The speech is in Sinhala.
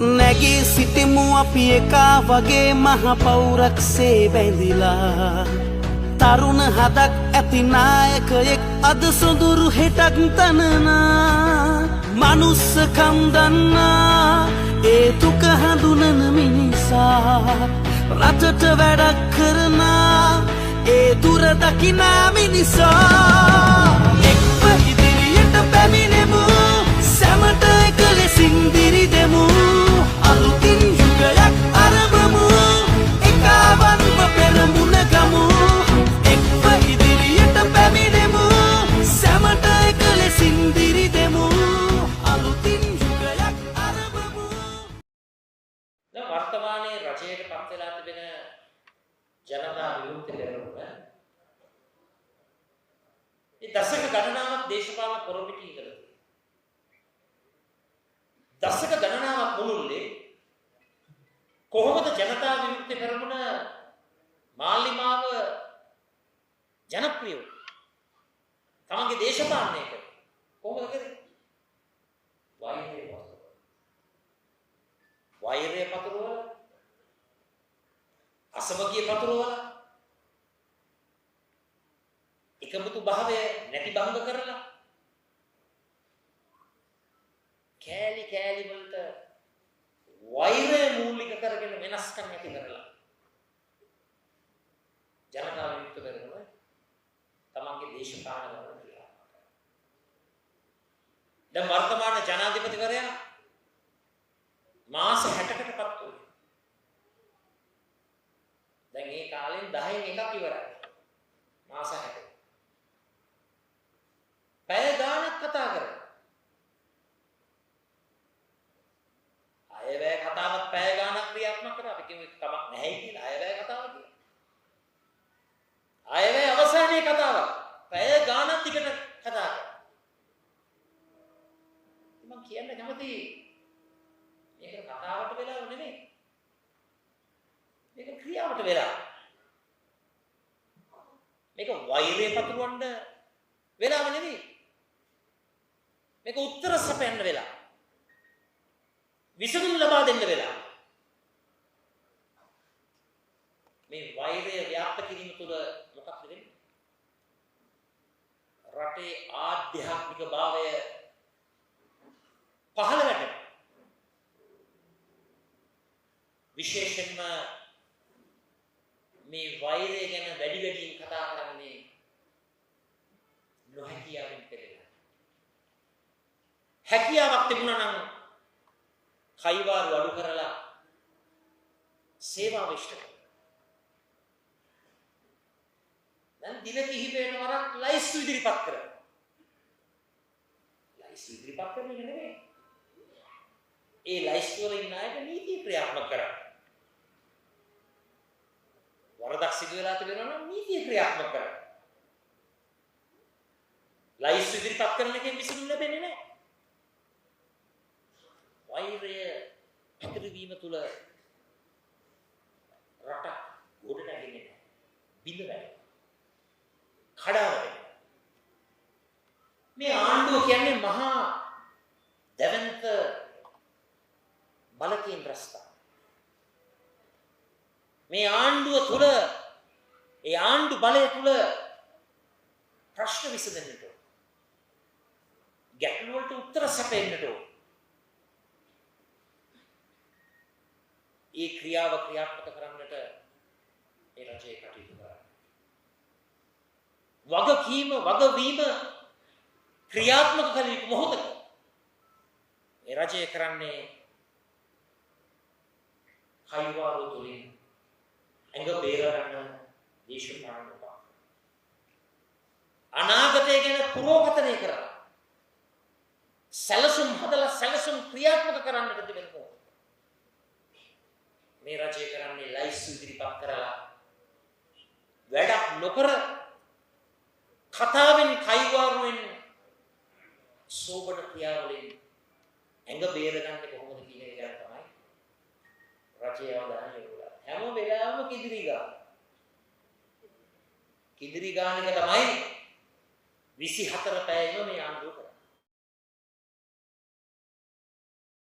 නැගී සිටිමු අපි එකා වගේ මහ පෞරක්සේ බැඳිලා තරුණ හදක් ඇති නායකයෙක් අද සොඳුරු හෙටක් තනනා මනුස්සකම් දන්නා ඒ දුක හඳුනන මිනිසා රටට වැඩක් කරනා ඒ දුර දකිනා මිනිසා එක්ව ඉදිරියට පැමිණෙමු සැමට එක ලෙසින් දිරි දෙමු අලුතින් යුගයක් අරඹමු එකාවන්ව පෙරමුණ ගමු එක්ව ඉදිරියට පැමිණෙමු සැමට එක ලෙසින් දිරි දෙමු අලුතින් යුගයක් අරඹමු. දැන් වර්තමානයේ රජයට පත් වෙලා තිබෙන ජනතා විමුක්ති පෙරමුණ මේ දශක ගණනාවක් දේශපාලන පොරොපිටි ඉඳලා දශක ගණනාවක් මුළුල්ලේ කොහොමද ජනතා විමුක්ති පෙරමුණ මාලිමාව ජනප්‍රිය තමන්ගේ දේශපාලනය කරේ කොහොමද කරේ? වෛරය පතුරවලා අසමගිය පතුරවලා එකමුතු භාවය නැති භංග කරලා කෑලි කෑලි වලට වෛරය මූලික කරගෙන වෙනස්කම් ඇති කරලා ජනතා විමුක්ති පෙරමුණ තමන්ගේ දේශපාලන වල කියලා. දැන් වර්තමාන ජනාධිපතිවරයා මාස 60කටපත් වුණා. දැන් මේ කාලෙන් 10න් එකක් ඉවරයි. මාස 60. පැය ගාණක් කතා කරා. අයවැය කතාවක් පැය ගාණක් ක්‍රියාත්මක කරා. අපි කිව්වේ කමක් නැහැ කියලා අයවැය කතාව කියලා. අයවැය අවසානයේ කතාවක් පැය ගාණක් දිගට කතා කරා. මම කියන්න කැමතියි මේක කතාවට වෙලාව නෙමෙයි. මේක ක්‍රියාවට වෙලා. මේක වෛරය පතුරවන්න වෙලාව නෙමෙයි. මේක උත්තර සපයන්න වෙලා. විසඳුම් ලබා දෙන්න වෙලා. මේ වෛරය ව්‍යාප්ත කිරීම තුළ මොකක්ද වෙන්නේ? රටේ ආධ්‍යාත්මික භාවය පහළ වැටෙනවා. විශේෂයෙන්ම මේ වෛරය ගැන වැඩි වැඩියෙන් කතා කරන්නේ නොහැකියාවෙන් පෙළෙන. හැකියාවක් තිබුණා නම් කයිවාරු අඩු කරලා සේවාව ඉෂ්ට කරනවා. දැන් දින කිහිපයකට වරක් ලයිස්තු ඉදිරිපත් කරනවා. ලයිස්තු ඉදිරිපත් කරන එක නෙමෙයි. ඒ ලයිස්තු වල ඉන්න අයට නීති ක්‍රියාත්මක කරනවා. වරදක් සිදු වෙලා තිබෙනවා නම් නීතිය ක්‍රියාත්මක කරන්න. ලයිස්තු ඉදිරිපත් කරන එකෙන් විසඳුම් ලැබෙන්නේ නැහැ. වෛරය පැතිරවීම තුළ රට ගොඩ නැගෙන්නේ නැහැ. බිඳ වැටෙනවා. කඩා වැටෙනවා. මේ ආණ්ඩුව කියන්නේ මහා දැවැන්ත බලකීන් රස්තා. මේ ආණ්ඩුව තුළ ඒ ආණ්ඩු බලය තුළ ප්‍රශ්න විසඳෙන්නට ඕන. ගැටලු වලට උත්තර සපයන්නට ඕන. ඒ ක්‍රියාව ක්‍රියාත්මක කරන්නට ඒ රජය කටයුතු කරනවා. වගවීම ක්‍රියාත්මක කළ යුතු මොහොතක ඒ රජය කරන්නේ කයිවාරු තුලින් ඇඟ බේරගන්න දේශපාලන උපා. අනාගතය ගැන පුරෝගතනය කරලා සැලසුම් හදලා සැලසුම් ක්‍රියාත්මක කරන්නට තිබෙන මොහොත. මේ රජය කරන්නේ ලයිස්තු ඉදිරිපත් කරලා වැඩක් නොකර කතාවෙන් කයිවාරුවෙන් සෝබන ක්‍රියාවලින් ඇඟ බේරගන්නේ කොහොමද කියන එක ගැන තමයි රජය අවධානය යොමු හැම වෙලාවෙම කිදිරි ගාන එක තමයි 24 පැයම මේ ආණ්ඩුව කරන්නේ.